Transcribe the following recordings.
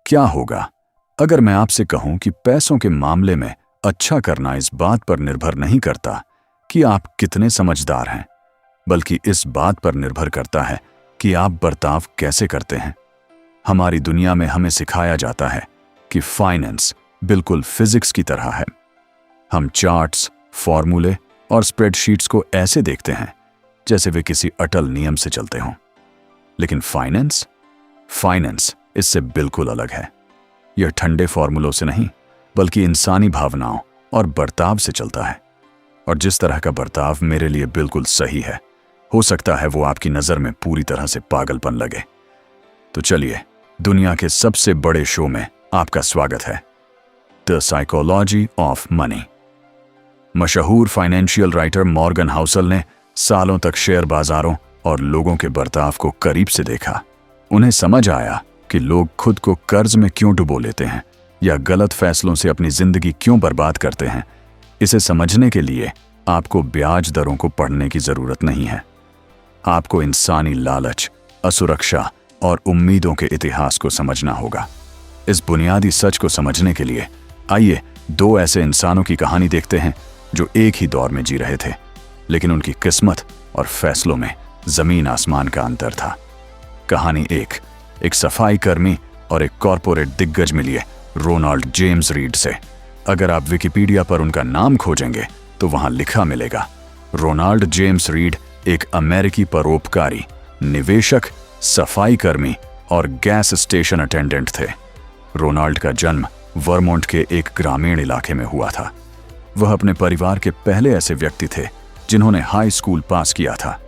क्या होगा अगर मैं आपसे कहूं कि पैसों के मामले में अच्छा करना इस बात पर निर्भर नहीं करता कि आप कितने समझदार हैं, बल्कि इस बात पर निर्भर करता है कि आप बर्ताव कैसे करते हैं। हमारी दुनिया में हमें सिखाया जाता है कि फाइनेंस बिल्कुल फिजिक्स की तरह है। हम चार्ट्स, फॉर्मूले और स्प्रेडशीट्स को ऐसे देखते हैं जैसे वे किसी अटल नियम से चलते हों। लेकिन फाइनेंस इससे बिल्कुल अलग है। यह ठंडे फॉर्मूलों से नहीं, बल्कि इंसानी भावनाओं और बर्ताव से चलता है। और जिस तरह का बर्ताव मेरे लिए बिल्कुल सही है, हो सकता है वो आपकी नज़र में पूरी तरह से पागलपन लगे। तो चलिए, दुनिया के सबसे बड़े शो में आपका स्वागत है, द साइकोलॉजी ऑफ मनी। मशहूर फाइनेंशियल राइटर मॉर्गन हाउसल ने सालों तक शेयर बाजारों और लोगों के बर्ताव को करीब से देखा। उन्हें समझ आया कि लोग खुद को कर्ज में क्यों डुबो लेते हैं या गलत फैसलों से अपनी जिंदगी क्यों बर्बाद करते हैं। इसे समझने के लिए आपको ब्याज दरों को पढ़ने की जरूरत नहीं है। आपको इंसानी लालच, असुरक्षा और उम्मीदों के इतिहास को समझना होगा। इस बुनियादी सच को समझने के लिए आइए दो ऐसे इंसानों की कहानी देखते हैं जो एक ही दौर में जी रहे थे, लेकिन उनकी किस्मत और फैसलों में जमीन आसमान का अंतर था। कहानी एक सफाई कर्मी और एक कॉरपोरेट दिग्गज मिलिए रोनाल्ड जेम्स रीड से। अगर आप विकिपीडिया पर उनका नाम खोजेंगे तो वहां लिखा मिलेगा, रोनाल्ड जेम्स रीड एक अमेरिकी परोपकारी, निवेशक, सफाई कर्मी और गैस स्टेशन अटेंडेंट थे। रोनाल्ड का जन्म वर्मोंट के एक ग्रामीण इलाके में हुआ था। वह अपने परिवार के पहले ऐसे व्यक्ति थे जिन्होंने हाई स्कूल पास किया था,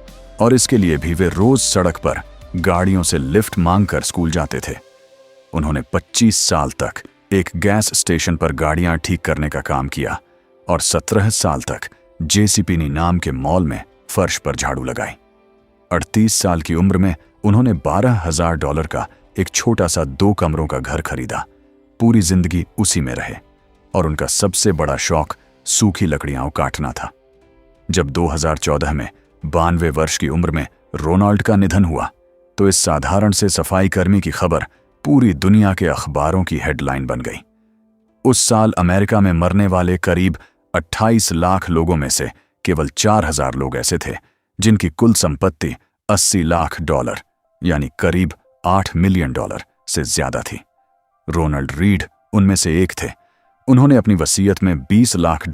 और इसके लिए भी वे रोज सड़क पर गाड़ियों से लिफ्ट मांगकर स्कूल जाते थे। उन्होंने 25 साल तक एक गैस स्टेशन पर गाड़ियां ठीक करने का काम किया और 17 साल तक जेसीपीनी नाम के मॉल में फर्श पर झाड़ू लगाई। 38 साल की उम्र में उन्होंने $12,000 का एक छोटा सा 2 कमरों का घर खरीदा। पूरी जिंदगी उसी में रहे और उनका सबसे बड़ा शौक सूखी लकड़ियां काटना था। जब 2014 में 92 वर्ष की उम्र में रोनाल्ड का निधन हुआ तो इस साधारण से सफाई कर्मी की खबर पूरी दुनिया के अखबारों की हेडलाइन बन गई। उस साल अमेरिका में मरने वाले करीब 28 लाख लोगों में से केवल 4,000 लोग ऐसे थे जिनकी कुल संपत्ति $80 लाख यानी करीब $8 मिलियन से ज्यादा थी। रोनाल्ड रीड उनमें से एक थे। उन्होंने अपनी वसीयत में $20 लाख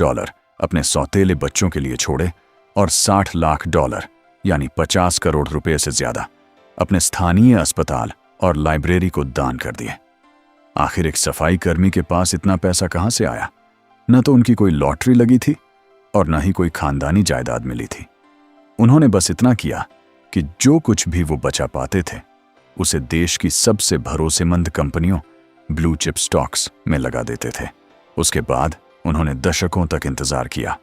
अपने सौतेले बच्चों के लिए छोड़े और $60 लाख यानी 50 करोड़ रुपए से ज्यादा अपने स्थानीय अस्पताल और लाइब्रेरी को दान कर दिए। आखिर एक सफाई कर्मी के पास इतना पैसा कहां से आया? न तो उनकी कोई लॉटरी लगी थी और न ही कोई खानदानी जायदाद मिली थी। उन्होंने बस इतना किया कि जो कुछ भी वो बचा पाते थे उसे देश की सबसे भरोसेमंद कंपनियों, ब्लू चिप स्टॉक्स में लगा देते थे। उसके बाद उन्होंने दशकों तक इंतजार किया।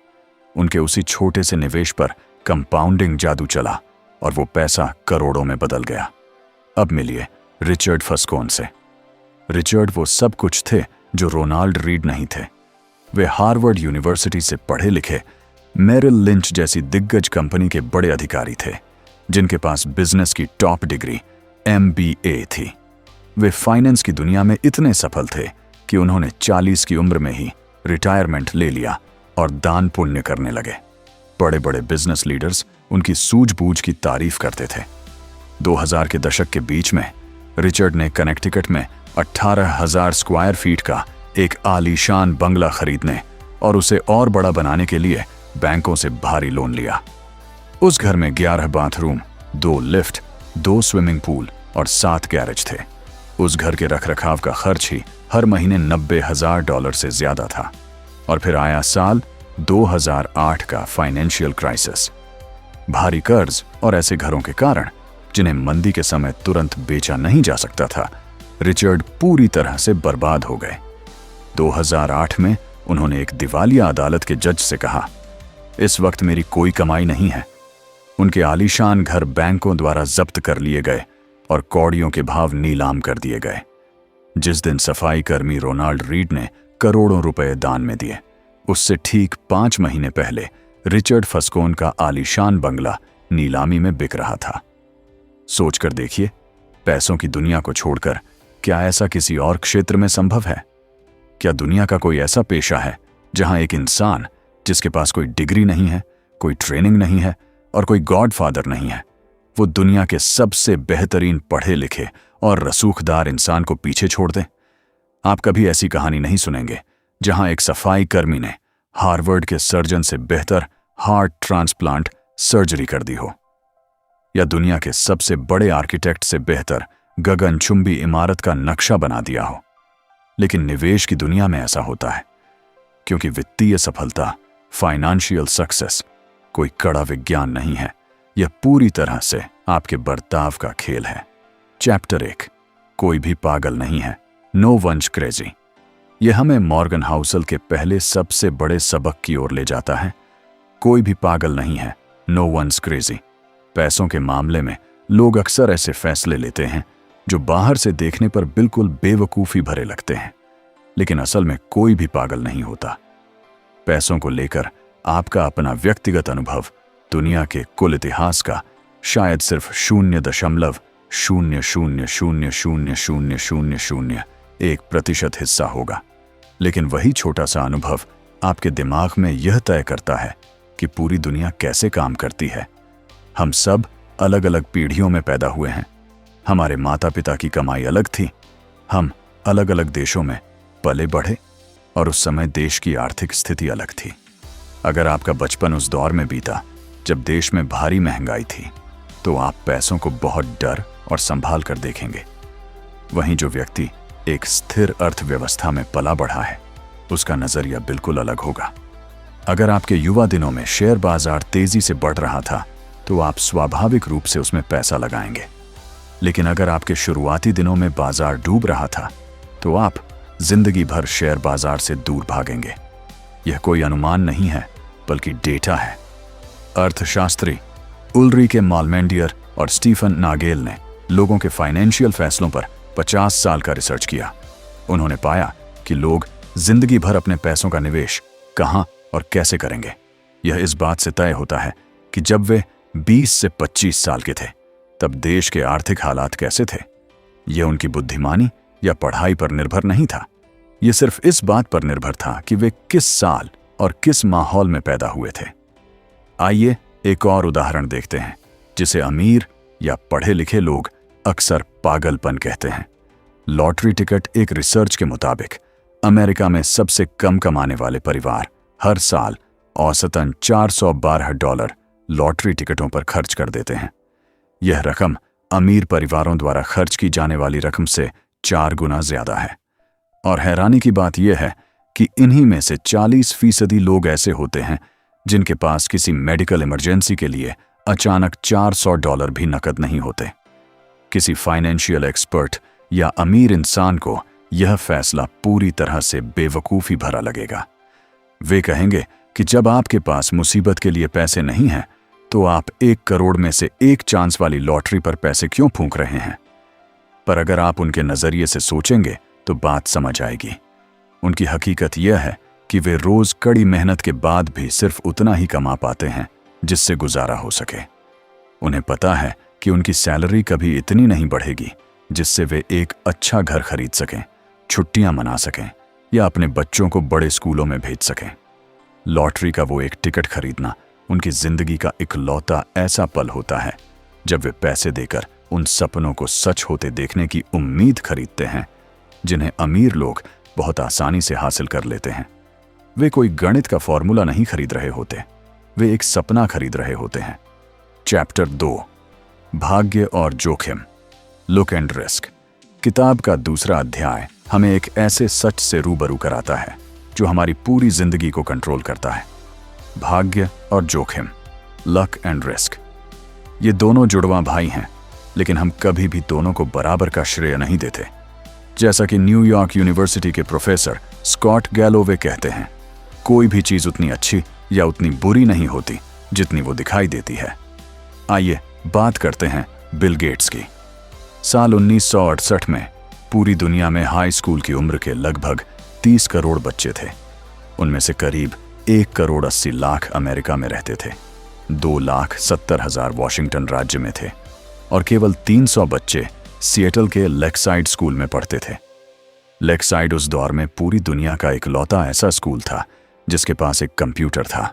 उनके उसी छोटे से निवेश पर कंपाउंडिंग जादू चला और वो पैसा करोड़ों में बदल गया। अब मिलिए रिचर्ड फस्कोन से। रिचर्ड वो सब कुछ थे जो रोनाल्ड रीड नहीं थे। वे हार्वर्ड यूनिवर्सिटी से पढ़े लिखे मेरिल लिंच जैसी दिग्गज कंपनी के बड़े अधिकारी थे जिनके पास बिजनेस की टॉप डिग्री MBA थी। वे फाइनेंस की दुनिया में इतने सफल थे कि उन्होंने 40 की उम्र में ही रिटायरमेंट ले लिया और दान पुण्य करने लगे। बड़े बड़े बिजनेस लीडर्स उनकी सूझबूझ की तारीफ करते थे। 2000 के दशक के बीच में रिचर्ड ने कनेक्टिकट में 18,000 स्क्वायर फीट का एक आलीशान बंगला खरीदने और उसे और बड़ा बनाने के लिए बैंकों से भारी लोन लिया। उस घर में 11 बाथरूम, 2 लिफ्ट, 2 स्विमिंग पूल और 7 गैरेज थे। उस घर के रखरखाव का खर्च ही हर महीने $90,000 से ज्यादा था। और फिर आया साल 2008 का फाइनेंशियल क्राइसिस। भारी कर्ज और ऐसे घरों के कारण जिन्हें मंदी के समय तुरंत बेचा नहीं जा सकता था, रिचर्ड पूरी तरह से बर्बाद हो गए। 2008 में उन्होंने एक दिवालिया अदालत के जज से कहा, इस वक्त मेरी कोई कमाई नहीं है। उनके आलीशान घर बैंकों द्वारा जब्त कर लिए गए और कौड़ियों के भाव नीलाम कर दिए गए। जिस दिन सफाई कर्मी रोनाल्ड रीड ने करोड़ों रुपए दान में दिए, उससे ठीक 5 महीने पहले रिचर्ड फस्कोन का आलीशान बंगला नीलामी में बिक रहा था। सोचकर देखिए, पैसों की दुनिया को छोड़कर क्या ऐसा किसी और क्षेत्र में संभव है? क्या दुनिया का कोई ऐसा पेशा है जहां एक इंसान जिसके पास कोई डिग्री नहीं है, कोई ट्रेनिंग नहीं है और कोई गॉडफादर नहीं है, वो दुनिया के सबसे बेहतरीन पढ़े लिखे और रसूखदार इंसान को पीछे छोड़ दे? आप कभी ऐसी कहानी नहीं सुनेंगे जहां एक सफाई कर्मी ने हार्वर्ड के सर्जन से बेहतर हार्ट ट्रांसप्लांट सर्जरी कर दी हो, या दुनिया के सबसे बड़े आर्किटेक्ट से बेहतर गगनचुंबी इमारत का नक्शा बना दिया हो। लेकिन निवेश की दुनिया में ऐसा होता है क्योंकि वित्तीय सफलता, फाइनेंशियल सक्सेस कोई कड़ा विज्ञान नहीं है, यह पूरी तरह से आपके बर्ताव का खेल है। चैप्टर 1, कोई भी पागल नहीं है, नो वंस क्रेजी। यह हमें मॉर्गन हाउसल के पहले सबसे बड़े सबक की ओर ले जाता है। कोई भी पागल नहीं है, नो वंस क्रेजी। पैसों के मामले में लोग अक्सर ऐसे फैसले लेते हैं जो बाहर से देखने पर बिल्कुल बेवकूफ़ी भरे लगते हैं, लेकिन असल में कोई भी पागल नहीं होता। पैसों को लेकर आपका अपना व्यक्तिगत अनुभव दुनिया के कुल इतिहास का शायद सिर्फ 0.00000001% हिस्सा होगा, लेकिन वही छोटा सा अनुभव आपके दिमाग में यह तय करता है कि पूरी दुनिया कैसे काम करती है। हम सब अलग अलग पीढ़ियों में पैदा हुए हैं। हमारे माता पिता की कमाई अलग थी, हम अलग अलग देशों में पले बढ़े और उस समय देश की आर्थिक स्थिति अलग थी। अगर आपका बचपन उस दौर में बीता जब देश में भारी महंगाई थी, तो आप पैसों को बहुत डर और संभाल कर देखेंगे। वहीं जो व्यक्ति एक स्थिर अर्थव्यवस्था में पला बढ़ा है, उसका नजरिया बिल्कुल अलग होगा। अगर आपके युवा दिनों में शेयर बाजार तेजी से बढ़ रहा था, तो आप स्वाभाविक रूप से उसमें पैसा लगाएंगे। लेकिन अगर आपके शुरुआती दिनों में बाजार डूब रहा था, तो आप जिंदगी भर शेयर बाजार से दूर भागेंगे। यह कोई अनुमान नहीं है, बल्कि डेटा है। अर्थशास्त्री उल्रिके मालमेंडियर और स्टीफन नागेल ने लोगों के फाइनेंशियल फैसलों पर 50 साल का रिसर्च किया। उन्होंने पाया कि लोग जिंदगी भर अपने पैसों का निवेश कहां और कैसे करेंगे, यह इस बात से तय होता है कि जब वे 20 से 25 साल के थे, तब देश के आर्थिक हालात कैसे थे। यह उनकी बुद्धिमानी या पढ़ाई पर निर्भर नहीं था, यह सिर्फ इस बात पर निर्भर था कि वे किस साल और किस माहौल में पैदा हुए थे। आइए एक और उदाहरण देखते हैं, जिसे अमीर या पढ़े लिखे लोग अक्सर पागलपन कहते हैं। Lottery ticket. एक रिसर्च के मुताबिक अमेरिका में सबसे कम कमाने वाले परिवार हर साल औसतन $412 लॉटरी टिकटों पर खर्च कर देते हैं। यह रकम अमीर परिवारों द्वारा खर्च की जाने वाली रकम से 4 गुना ज्यादा है। और हैरानी की बात यह है कि इन्हीं में से 40% लोग ऐसे होते हैं जिनके पास किसी मेडिकल इमरजेंसी के लिए अचानक $400 भी नकद नहीं होते। किसी फाइनेंशियल एक्सपर्ट या अमीर इंसान को यह फैसला पूरी तरह से बेवकूफ़ी भरा लगेगा। वे कहेंगे कि जब आपके पास मुसीबत के लिए पैसे नहीं हैं, तो आप 1 करोड़ में से 1 चांस वाली लॉटरी पर पैसे क्यों फूंक रहे हैं। पर अगर आप उनके नजरिए से सोचेंगे तो बात समझ आएगी। उनकी हकीकत यह है कि वे रोज कड़ी मेहनत के बाद भी सिर्फ उतना ही कमा पाते हैं जिससे गुजारा हो सके। उन्हें पता है कि उनकी सैलरी कभी इतनी नहीं बढ़ेगी जिससे वे एक अच्छा घर खरीद सकें, छुट्टियां मना सकें या अपने बच्चों को बड़े स्कूलों में भेज सकें। लॉटरी का वो एक टिकट खरीदना उनकी जिंदगी का इकलौता ऐसा पल होता है जब वे पैसे देकर उन सपनों को सच होते देखने की उम्मीद खरीदते हैं जिन्हें अमीर लोग बहुत आसानी से हासिल कर लेते हैं। वे कोई गणित का फॉर्मूला नहीं खरीद रहे होते, वे एक सपना खरीद रहे होते हैं। चैप्टर 2, भाग्य और जोखिम, लुक एंड रिस्क। किताब का दूसरा अध्याय हमें एक ऐसे सच से रूबरू कराता है जो हमारी पूरी जिंदगी को कंट्रोल करता है। भाग्य और जोखिम, लक एंड रिस्क। ये दोनों जुड़वां भाई हैं, लेकिन हम कभी भी दोनों को बराबर का श्रेय नहीं देते। जैसा कि न्यूयॉर्क यूनिवर्सिटी के प्रोफेसर स्कॉट गैलोवे कहते हैं, कोई भी चीज उतनी अच्छी या उतनी बुरी नहीं होती जितनी वो दिखाई देती है। आइए बात करते हैं बिल गेट्स की। साल 1968 में पूरी दुनिया में हाई स्कूल की उम्र के लगभग 30 करोड़ बच्चे थे। उनमें से करीब 1 करोड़ 80 लाख अमेरिका में रहते थे, 2,70,000 वॉशिंगटन राज्य में थे और केवल 300 बच्चे सिएटल के लेकसाइड स्कूल में पढ़ते थे। लेकसाइड उस दौर में पूरी दुनिया का इकलौता ऐसा स्कूल था जिसके पास एक कंप्यूटर था।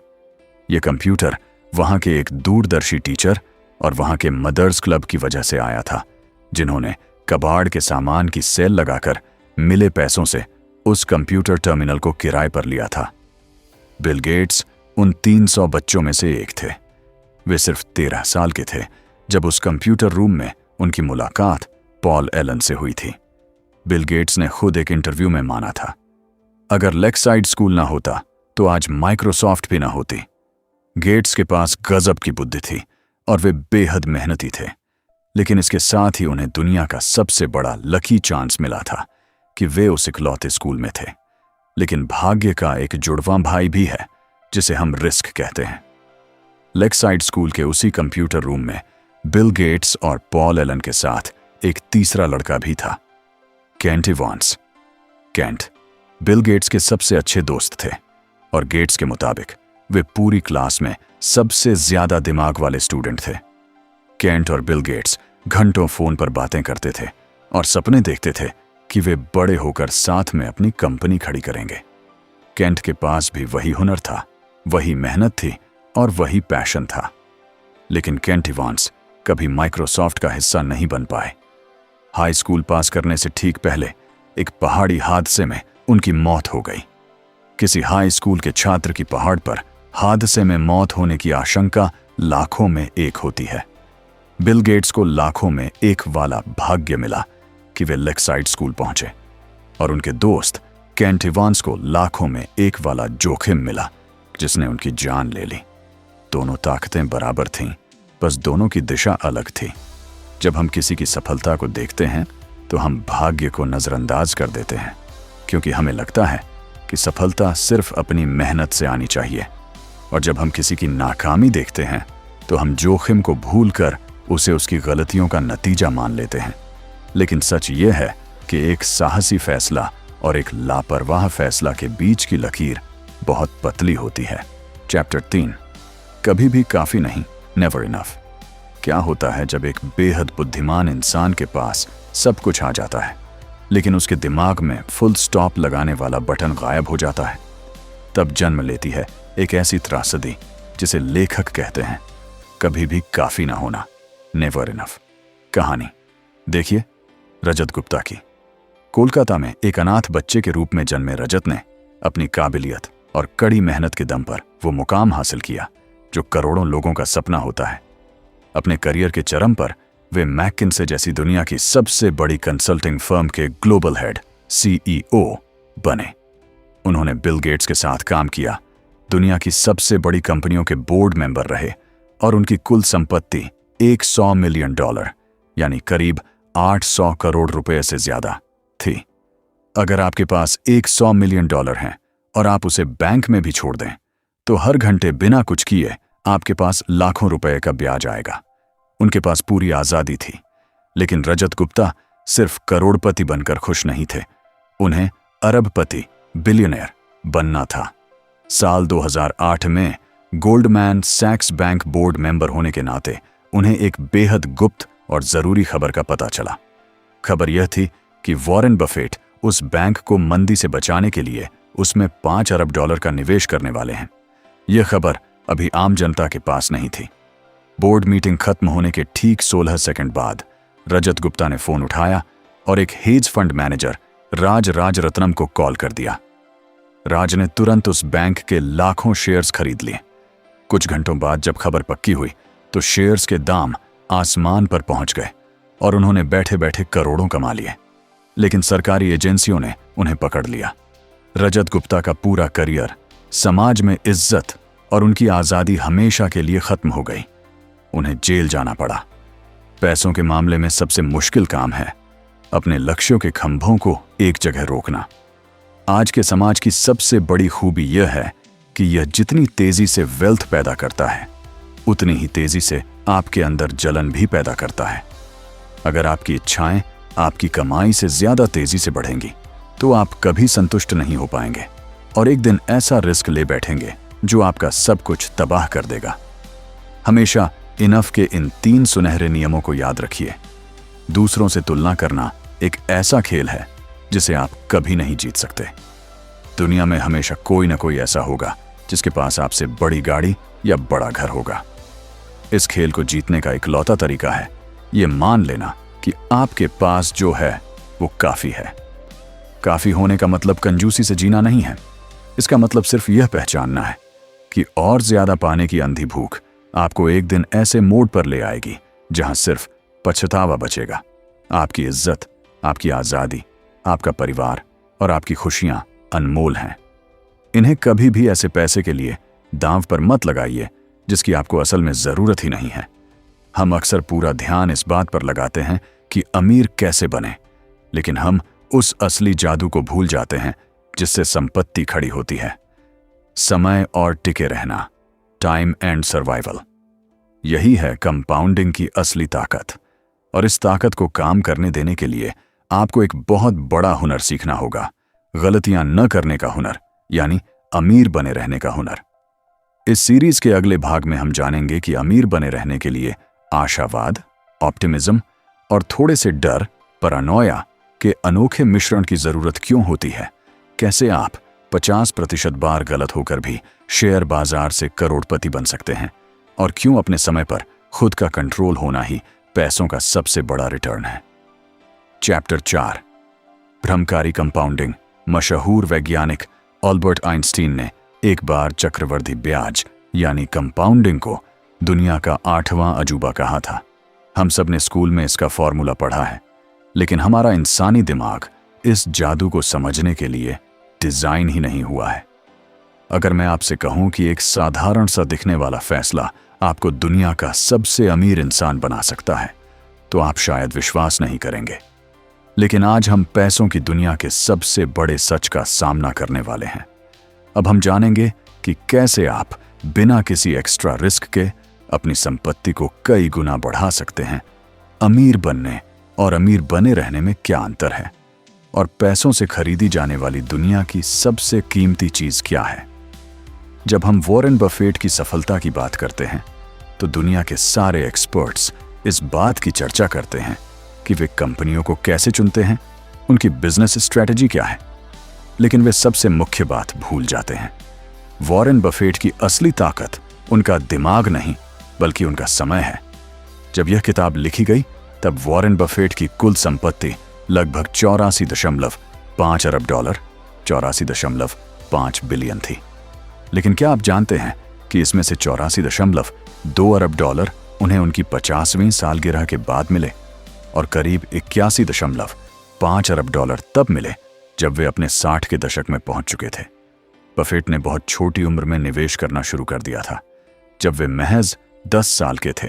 यह कंप्यूटर वहां के एक दूरदर्शी टीचर और वहां के मदर्स क्लब की वजह से आया था, जिन्होंने कबाड़ के सामान की सेल लगाकर मिले पैसों से उस कंप्यूटर टर्मिनल को किराए पर लिया था। बिल गेट्स उन 300 बच्चों में से एक थे। वे सिर्फ 13 साल के थे जब उस कंप्यूटर रूम में उनकी मुलाकात पॉल एलन से हुई थी। बिल गेट्स ने खुद एक इंटरव्यू में माना था, अगर लेकसाइड स्कूल ना होता तो आज माइक्रोसॉफ्ट भी ना होती। गेट्स के पास गजब की बुद्धि थी और वे बेहद मेहनती थे, लेकिन इसके साथ ही उन्हें दुनिया का सबसे बड़ा लकी चांस मिला था कि वे उस इकलौते स्कूल में थे। लेकिन भाग्य का एक जुड़वां भाई भी है जिसे हम रिस्क कहते हैं। लेकसाइड स्कूल के उसी कंप्यूटर रूम में बिल गेट्स और पॉल एलन के साथ एक तीसरा लड़का भी था, Kent Evans. Kent Bill Gates के सबसे अच्छे दोस्त थे और गेट्स के मुताबिक वे पूरी क्लास में सबसे ज्यादा दिमाग वाले स्टूडेंट थे। केंट और बिल गेट्स घंटों फोन पर बातें करते थे और सपने देखते थे कि वे बड़े होकर साथ में अपनी कंपनी खड़ी करेंगे। केंट के पास भी वही हुनर था, वही मेहनत थी और वही पैशन था। लेकिन केंट इवांस कभी माइक्रोसॉफ्ट का हिस्सा नहीं बन पाए। हाई स्कूल पास करने से ठीक पहले एक पहाड़ी हादसे में उनकी मौत हो गई। किसी हाई स्कूल के छात्र की पहाड़ पर हादसे में मौत होने की आशंका लाखों में एक होती है। बिल गेट्स को लाखों में एक वाला भाग्य मिला कि वे लेकसाइड स्कूल पहुंचे, और उनके दोस्त केंट इवांस को लाखों में एक वाला जोखिम मिला जिसने उनकी जान ले ली। दोनों ताकतें बराबर थीं, बस दोनों की दिशा अलग थी। जब हम किसी की सफलता को देखते हैं तो हम भाग्य को नजरअंदाज कर देते हैं, क्योंकि हमें लगता है कि सफलता सिर्फ अपनी मेहनत से आनी चाहिए। और जब हम किसी की नाकामी देखते हैं तो हम जोखिम को भूलकर उसे उसकी गलतियों का नतीजा मान लेते हैं। लेकिन सच ये है कि एक साहसी फैसला और एक लापरवाह फैसला के बीच की लकीर बहुत पतली होती है। चैप्टर 3, कभी भी काफी नहीं, नेवर इनफ। क्या होता है जब एक बेहद बुद्धिमान इंसान के पास सब कुछ आ जाता है, लेकिन उसके दिमाग में फुल स्टॉप लगाने वाला बटन गायब हो जाता है? तब जन्म लेती है एक ऐसी त्रासदी जिसे लेखक कहते हैं कभी भी काफी ना होना, नेवर इनफ। कहानी देखिए रजत गुप्ता की। कोलकाता में एक अनाथ बच्चे के रूप में जन्मे रजत ने अपनी काबिलियत और कड़ी मेहनत के दम पर वो मुकाम हासिल किया जो करोड़ों लोगों का सपना होता है। अपने करियर के चरम पर वे मैकिन्से जैसी दुनिया की सबसे बड़ी कंसल्टिंग फर्म के ग्लोबल हेड CEO बने। उन्होंने बिल गेट्स के साथ काम किया, दुनिया की सबसे बड़ी कंपनियों के बोर्ड मेंबर रहे और उनकी कुल संपत्ति $100 मिलियन यानी करीब 800 करोड़ रुपए से ज्यादा थी। अगर आपके पास $100 मिलियन हैं और आप उसे बैंक में भी छोड़ दें तो हर घंटे बिना कुछ किए आपके पास लाखों रुपए का ब्याज आएगा। उनके पास पूरी आजादी थी, लेकिन रजत गुप्ता सिर्फ करोड़पति बनकर खुश नहीं थे, उन्हें अरबपति, बिलियनर बनना था। साल 2008 में गोल्डमैन सैक्स बैंक बोर्ड मेंबर होने के नाते उन्हें एक बेहद गुप्त और जरूरी खबर का पता चला। खबर यह थी कि वॉरेन बफेट उस बैंक को मंदी से बचाने के लिए उसमें $5 अरब का निवेश करने वाले हैं। यह खबर अभी आम जनता के पास नहीं थी। बोर्ड मीटिंग खत्म होने के ठीक 16 सेकंड बाद रजत गुप्ता ने फोन उठाया और एक हेज फंड मैनेजर राज राजरत्नम को कॉल कर दिया। राज ने तुरंत उस बैंक के लाखों शेयर्स खरीद लिए। कुछ घंटों बाद जब खबर पक्की हुई तो शेयर्स के दाम आसमान पर पहुंच गए और उन्होंने बैठे बैठे करोड़ों कमा लिए। लेकिन सरकारी एजेंसियों ने उन्हें पकड़ लिया। रजत गुप्ता का पूरा करियर, समाज में इज्जत और उनकी आजादी हमेशा के लिए खत्म हो गई। उन्हें जेल जाना पड़ा। पैसों के मामले में सबसे मुश्किल काम है अपने लक्ष्यों के खंभों को एक जगह रोकना। आज के समाज की सबसे बड़ी खूबी यह है कि यह जितनी तेजी से वेल्थ पैदा करता है उतनी ही तेजी से आपके अंदर जलन भी पैदा करता है। अगर आपकी इच्छाएं आपकी कमाई से ज्यादा तेजी से बढ़ेंगी तो आप कभी संतुष्ट नहीं हो पाएंगे और एक दिन ऐसा रिस्क ले बैठेंगे जो आपका सब कुछ तबाह कर देगा। हमेशा इनफ के इन 3 सुनहरे नियमों को याद रखिए। दूसरों से तुलना करना एक ऐसा खेल है जिसे आप कभी नहीं जीत सकते। दुनिया में हमेशा कोई ना कोई ऐसा होगा जिसके पास आपसे बड़ी गाड़ी या बड़ा घर होगा। इस खेल को जीतने का इकलौता तरीका है ये मान लेना कि आपके पास जो है वो काफी है। काफी होने का मतलब कंजूसी से जीना नहीं है। इसका मतलब सिर्फ यह पहचानना है कि और ज्यादा पाने की अंधी भूख आपको एक दिन ऐसे मोड़ पर ले आएगी जहां सिर्फ पछतावा बचेगा। आपकी इज्जत, आपकी आजादी, आपका परिवार और आपकी खुशियां अनमोल हैं। इन्हें कभी भी ऐसे पैसे के लिए दांव पर मत लगाइए जिसकी आपको असल में जरूरत ही नहीं है। हम अक्सर पूरा ध्यान इस बात पर लगाते हैं कि अमीर कैसे बने, लेकिन हम उस असली जादू को भूल जाते हैं जिससे संपत्ति खड़ी होती है। समय और टिके रहना, टाइम एंड सर्वाइवल। यही है कंपाउंडिंग की असली ताकत। और इस ताकत को काम करने देने के लिए आपको एक बहुत बड़ा हुनर सीखना होगा, गलतियां न करने का हुनर, यानी अमीर बने रहने का हुनर। इस सीरीज के अगले भाग में हम जानेंगे कि अमीर बने रहने के लिए आशावाद, ऑप्टिमिज्म और थोड़े से डर, पैरानोया के अनोखे मिश्रण की जरूरत क्यों होती है। कैसे आप 50% बार गलत होकर भी शेयर बाजार से करोड़पति बन सकते हैं, और क्यों अपने समय पर खुद का कंट्रोल होना ही पैसों का सबसे बड़ा रिटर्न है। चैप्टर 4, भ्रमकारी कंपाउंडिंग। मशहूर वैज्ञानिक अल्बर्ट आइंस्टीन ने एक बार चक्रवृद्धि ब्याज यानी कंपाउंडिंग को दुनिया का 8वां अजूबा कहा था। हम सब ने स्कूल में इसका फॉर्मूला पढ़ा है, लेकिन हमारा इंसानी दिमाग इस जादू को समझने के लिए डिजाइन ही नहीं हुआ है। अगर मैं आपसे कहूं कि एक साधारण सा दिखने वाला फैसला आपको दुनिया का सबसे अमीर इंसान बना सकता है, तो आप शायद विश्वास नहीं करेंगे। लेकिन आज हम पैसों की दुनिया के सबसे बड़े सच का सामना करने वाले हैं। अब हम जानेंगे कि कैसे आप बिना किसी एक्स्ट्रा रिस्क के अपनी संपत्ति को कई गुना बढ़ा सकते हैं। अमीर बनने और अमीर बने रहने में क्या अंतर है, और पैसों से खरीदी जाने वाली दुनिया की सबसे कीमती चीज क्या है। जब हम वॉरेन बफेट की सफलता की बात करते हैं तो दुनिया के सारे एक्सपर्ट्स इस बात की चर्चा करते हैं कि वे कंपनियों को कैसे चुनते हैं, उनकी बिजनेस स्ट्रेटजी क्या है। लेकिन वे सबसे मुख्य बात भूल जाते हैं। वॉरेन बफेट की असली ताकत उनका दिमाग नहीं बल्कि उनका समय है। जब यह किताब लिखी गई तब वॉरेन बफेट की कुल संपत्ति लगभग 84.5 अरब डॉलर, 84.5 बिलियन थी। लेकिन क्या आप जानते हैं कि इसमें से 84.2 अरब डॉलर उन्हें उनकी 50वीं सालगिरह के बाद मिले, और करीब 81.5 अरब डॉलर तब मिले जब वे अपने 60 के दशक में पहुंच चुके थे। बफेट ने बहुत छोटी उम्र में निवेश करना शुरू कर दिया था। जब वे महज 10 साल के थे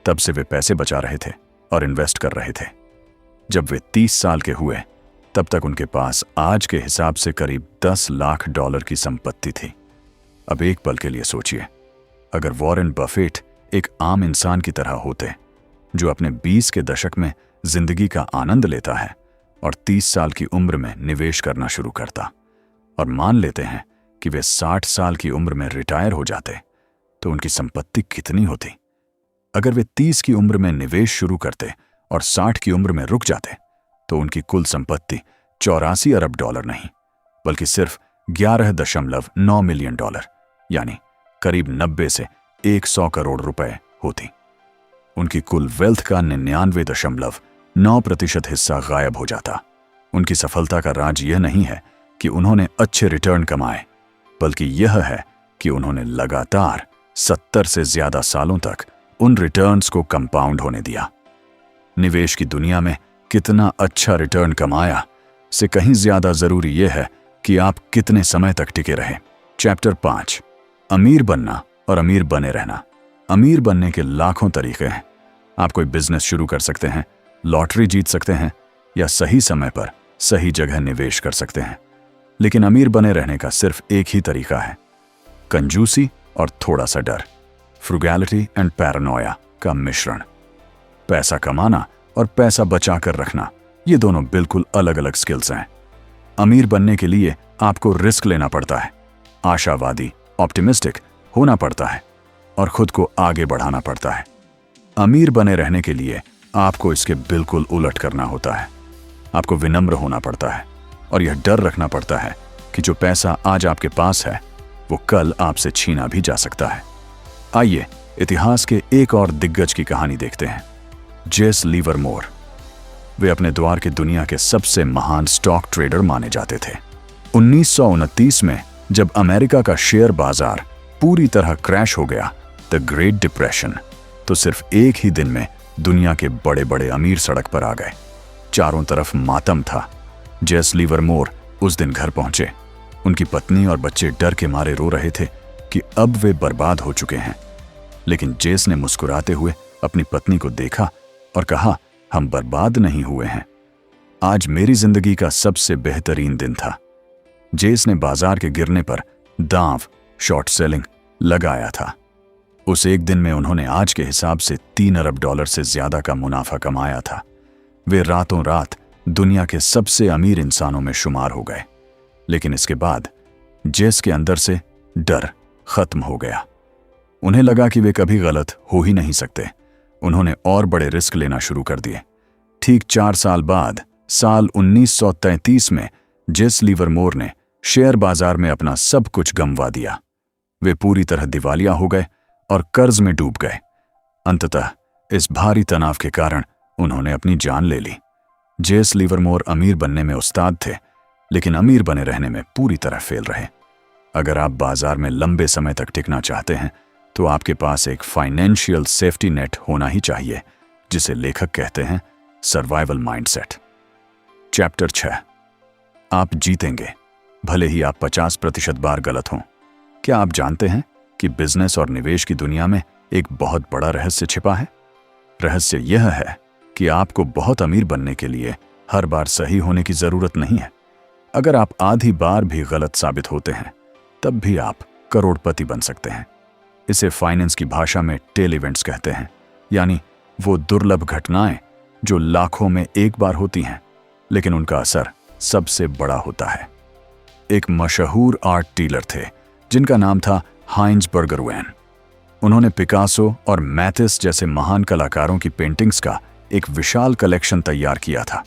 तब से वे पैसे बचा रहे थे और इन्वेस्ट कर रहे थे। जब वे 30 साल के हुए तब तक उनके पास आज के हिसाब से करीब 10 लाख डॉलर की संपत्ति थी। अब एक पल के लिए सोचिए, अगर वॉरेन बफेट एक आम इंसान की तरह होते जो अपने 20 के दशक में जिंदगी का आनंद लेता है और 30 साल की उम्र में निवेश करना शुरू करता, और मान लेते हैं कि वे 60 साल की उम्र में रिटायर हो जाते, तो उनकी संपत्ति कितनी होती। अगर वे 30 की उम्र में निवेश शुरू करते और 60 की उम्र में रुक जाते, तो उनकी कुल संपत्ति 84 अरब डॉलर नहीं बल्कि सिर्फ 11.9 मिलियन डॉलर यानी करीब 90 से 100 करोड़ रुपए होती। उनकी कुल वेल्थ का 99.9% हिस्सा गायब हो जाता। उनकी सफलता का राज यह नहीं है कि उन्होंने अच्छे रिटर्न कमाए, बल्कि यह है कि उन्होंने लगातार 70 से ज्यादा सालों तक उन रिटर्न्स को कंपाउंड होने दिया। निवेश की दुनिया में कितना अच्छा रिटर्न कमाया से कहीं ज्यादा जरूरी यह है कि आप कितने समय तक टिके रहे। चैप्टर 5, अमीर बनना और अमीर बने रहना। अमीर बनने के लाखों तरीके हैं। आप कोई बिजनेस शुरू कर सकते हैं, लॉटरी जीत सकते हैं, या सही समय पर सही जगह निवेश कर सकते हैं। लेकिन अमीर बने रहने का सिर्फ एक ही तरीका है, कंजूसी और थोड़ा सा डर, फ्रुगैलिटी एंड पैरानोया का मिश्रण। पैसा कमाना और पैसा बचा कर रखना, ये दोनों बिल्कुल अलग अलग स्किल्स हैं। अमीर बनने के लिए आपको रिस्क लेना पड़ता है, आशावादी, ऑप्टिमिस्टिक होना पड़ता है और खुद को आगे बढ़ाना पड़ता है। अमीर बने रहने के लिए आपको इसके बिल्कुल उलट करना होता है। आपको विनम्र होना पड़ता है और यह डर रखना पड़ता है कि जो पैसा आज आपके पास है वो कल आपसे छीना भी जा सकता है। आइए इतिहास के एक और दिग्गज की कहानी देखते हैं, जेस लिवरमोर। वे अपने द्वार की दुनिया के सबसे महान स्टॉक ट्रेडर माने जाते थे। 1929 में जब अमेरिका का शेयर बाजार पूरी तरह क्रैश हो गया, द ग्रेट डिप्रेशन, तो सिर्फ एक ही दिन में दुनिया के बड़े बड़े अमीर सड़क पर आ गए। चारों तरफ मातम था। जेस लिवरमोर उस दिन घर पहुंचे। उनकी पत्नी और बच्चे डर के मारे रो रहे थे कि अब वे बर्बाद हो चुके हैं। लेकिन जेस ने मुस्कुराते हुए अपनी पत्नी को देखा और कहा, हम बर्बाद नहीं हुए हैं। आज मेरी जिंदगी का सबसे बेहतरीन दिन था। जेस ने बाजार के गिरने पर दांव, शॉर्ट सेलिंग लगाया था। उस एक दिन में उन्होंने आज के हिसाब से $3 अरब से ज्यादा का मुनाफा कमाया था। वे रातों रात दुनिया के सबसे अमीर इंसानों में शुमार हो गए। लेकिन इसके बाद जेस के अंदर से डर खत्म हो गया। उन्हें लगा कि वे कभी गलत हो ही नहीं सकते। उन्होंने और बड़े रिस्क लेना शुरू कर दिए। ठीक 4 साल बाद साल 1933 में जेस लिवरमोर ने शेयर बाजार में अपना सब कुछ गंवा दिया। वे पूरी तरह दिवालिया हो गए और कर्ज में डूब गए। अंततः इस भारी तनाव के कारण उन्होंने अपनी जान ले ली। जेस लिवरमोर अमीर बनने में उस्ताद थे, लेकिन अमीर बने रहने में पूरी तरह फेल रहे। अगर आप बाजार में लंबे समय तक टिकना चाहते हैं तो आपके पास एक फाइनेंशियल सेफ्टी नेट होना ही चाहिए, जिसे लेखक कहते हैं सर्वाइवल माइंडसेट। चैप्टर 6, आप जीतेंगे भले ही आप 50% बार गलत हों। क्या आप जानते हैं कि बिजनेस और निवेश की दुनिया में एक बहुत बड़ा रहस्य छिपा है? रहस्य यह है कि आपको बहुत अमीर बनने के लिए हर बार सही होने की जरूरत नहीं है। अगर आप आधी बार भी गलत साबित होते हैं, तब भी आप करोड़पति बन सकते हैं। इसे फाइनेंस की भाषा में टेल इवेंट्स कहते हैं, यानी वो दुर्लभ घटनाएं जो लाखों में एक बार होती हैं, लेकिन उनका असर सबसे बड़ा होता है। एक मशहूर आर्ट डीलर थे जिनका नाम था हाइंज बर्गरवैन। उन्होंने पिकासो और मैथिस जैसे महान कलाकारों की पेंटिंग्स का एक विशाल कलेक्शन तैयार किया था।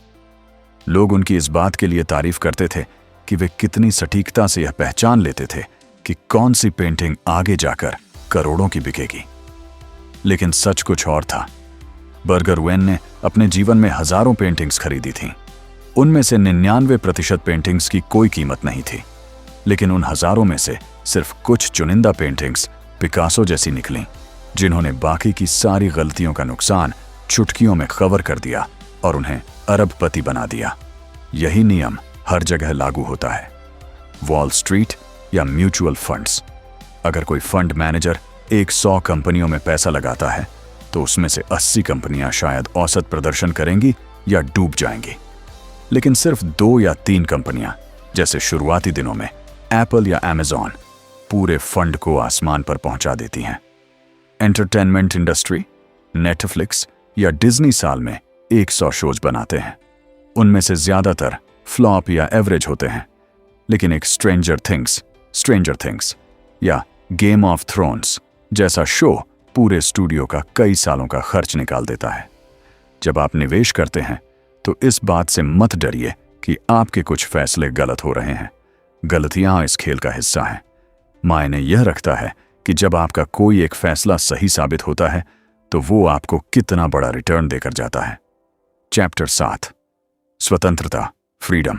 लोग उनकी इस बात के लिए तारीफ करते थे कि वे कितनी सटीकता से यह पहचान लेते थे कि कौन सी पेंटिंग आगे जाकर करोड़ों की बिकेगी। लेकिन सच कुछ और था। बर्गरवैन ने अपने जीवन में हजारों पेंटिंग्स खरीदी थीं। उनमें से 99% पेंटिंग्स की कोई कीमत नहीं थी, लेकिन उन हजारों में से सिर्फ कुछ चुनिंदा पेंटिंग्स पिकासो जैसी निकलीं, जिन्होंने बाकी की सारी गलतियों का नुकसान चुटकियों में कवर कर दिया और उन्हें अरबपति बना दिया। यही नियम हर जगह लागू होता है। वॉल स्ट्रीट या म्यूचुअल फंड्स। अगर कोई फंड मैनेजर 100 कंपनियों में पैसा लगाता है तो उसमें से 80 कंपनियां शायद औसत प्रदर्शन करेंगी या डूब जाएंगी, लेकिन सिर्फ 2 या 3 कंपनियां, जैसे शुरुआती दिनों में एप्पल या अमेज़न, पूरे फंड को आसमान पर पहुंचा देती हैं। एंटरटेनमेंट इंडस्ट्री, नेटफ्लिक्स या डिज्नी साल में 100 शोज बनाते हैं। उनमें से ज्यादातर फ्लॉप या एवरेज होते हैं, लेकिन एक स्ट्रेंजर थिंग्स या गेम ऑफ थ्रोन्स जैसा शो पूरे स्टूडियो का कई सालों का खर्च निकाल देता है। जब आप निवेश करते हैं तो इस बात से मत डरिए कि आपके कुछ फैसले गलत हो रहे हैं। गलतियां इस खेल का हिस्सा हैं। मायने यह रखता है कि जब आपका कोई एक फैसला सही साबित होता है तो वो आपको कितना बड़ा रिटर्न देकर जाता है। चैप्टर 7, स्वतंत्रता, फ्रीडम।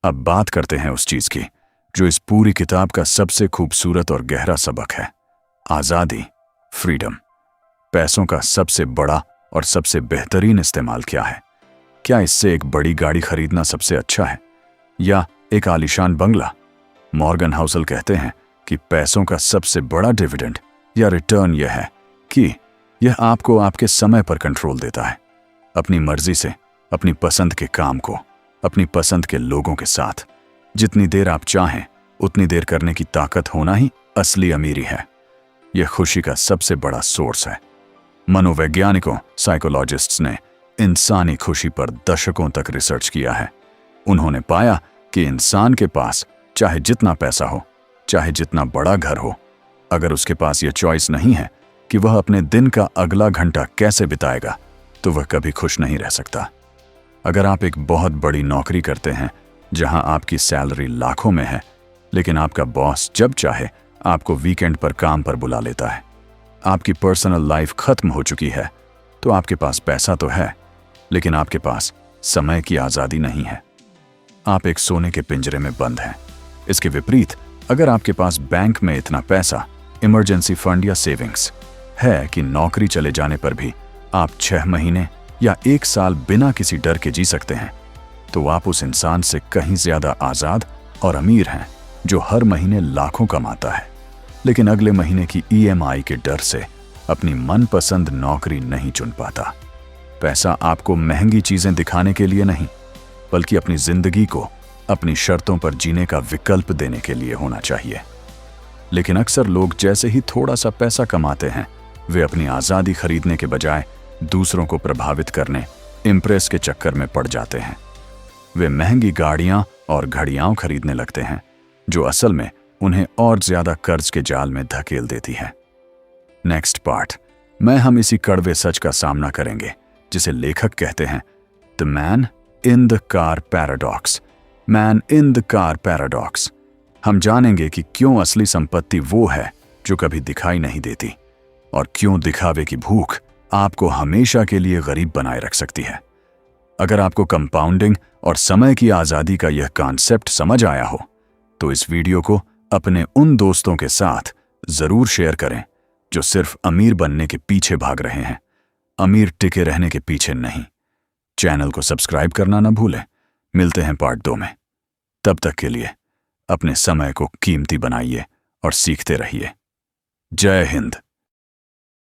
अब बात करते हैं उस चीज की जो इस पूरी किताब का सबसे खूबसूरत और गहरा सबक है, आजादी, फ्रीडम। पैसों का सबसे बड़ा और सबसे बेहतरीन इस्तेमाल क्या है? क्या इससे एक बड़ी गाड़ी खरीदना सबसे अच्छा है या एक आलीशान बंगला? मॉर्गन हाउसल कहते हैं कि पैसों का सबसे बड़ा डिविडेंड या रिटर्न यह है कि यह आपको आपके समय पर कंट्रोल देता है, अपनी मर्जी से, अपनी पसंद के काम को, अपनी पसंद के लोगों के साथ जितनी देर आप चाहें उतनी देर करने की ताकत होना ही असली अमीरी है। यह खुशी का सबसे बड़ा सोर्स है। मनोवैज्ञानिकों, साइकोलॉजिस्ट्स ने इंसानी खुशी पर दशकों तक रिसर्च किया है। उन्होंने पाया कि इंसान के पास चाहे जितना पैसा हो, चाहे जितना बड़ा घर हो, अगर उसके पास यह चॉइस नहीं है कि वह अपने दिन का अगला घंटा कैसे बिताएगा, तो वह कभी खुश नहीं रह सकता। अगर आप एक बहुत बड़ी नौकरी करते हैं जहां आपकी सैलरी लाखों में है, लेकिन आपका बॉस जब चाहे आपको वीकेंड पर काम पर बुला लेता है, आपकी पर्सनल लाइफ खत्म हो चुकी है, तो आपके पास पैसा तो है, लेकिन आपके पास समय की आज़ादी नहीं है। आप एक सोने के पिंजरे में बंद हैं। इसके विपरीत, अगर आपके पास बैंक में इतना पैसा, इमरजेंसी फंड या सेविंग्स है कि नौकरी चले जाने पर भी आप 6 महीने या 1 साल बिना किसी डर के जी सकते हैं, तो आप उस इंसान से कहीं ज्यादा आज़ाद और अमीर हैं जो हर महीने लाखों कमाता है, लेकिन अगले महीने की EMI के डर से अपनी मनपसंद नौकरी नहीं चुन पाता। पैसा आपको महंगी चीजें दिखाने के लिए नहीं, बल्कि अपनी जिंदगी को अपनी शर्तों पर जीने का विकल्प देने के लिए होना चाहिए। लेकिन अक्सर लोग जैसे ही थोड़ा सा पैसा कमाते हैं, वे अपनी आज़ादी खरीदने के बजाय दूसरों को प्रभावित करने, इम्प्रेस के चक्कर में पड़ जाते हैं। वे महंगी गाड़ियां और घड़ियां खरीदने लगते हैं, जो असल में उन्हें और ज्यादा कर्ज के जाल में धकेल देती है। नेक्स्ट पार्ट में हम इसी कड़वे सच का सामना करेंगे जिसे लेखक कहते हैं the man in the car paradox. Man in the car paradox. हम जानेंगे कि क्यों असली संपत्ति वो है जो कभी दिखाई नहीं देती, और क्यों दिखावे की भूख आपको हमेशा के लिए गरीब बनाए रख सकती है। अगर आपको कंपाउंडिंग और समय की आज़ादी का यह कॉन्सेप्ट समझ आया हो, तो इस वीडियो को अपने उन दोस्तों के साथ जरूर शेयर करें जो सिर्फ अमीर बनने के पीछे भाग रहे हैं, अमीर टिके रहने के पीछे नहीं। चैनल को सब्सक्राइब करना ना भूलें। मिलते हैं पार्ट 2 में। तब तक के लिए अपने समय को कीमती बनाइए और सीखते रहिए। जय हिंद।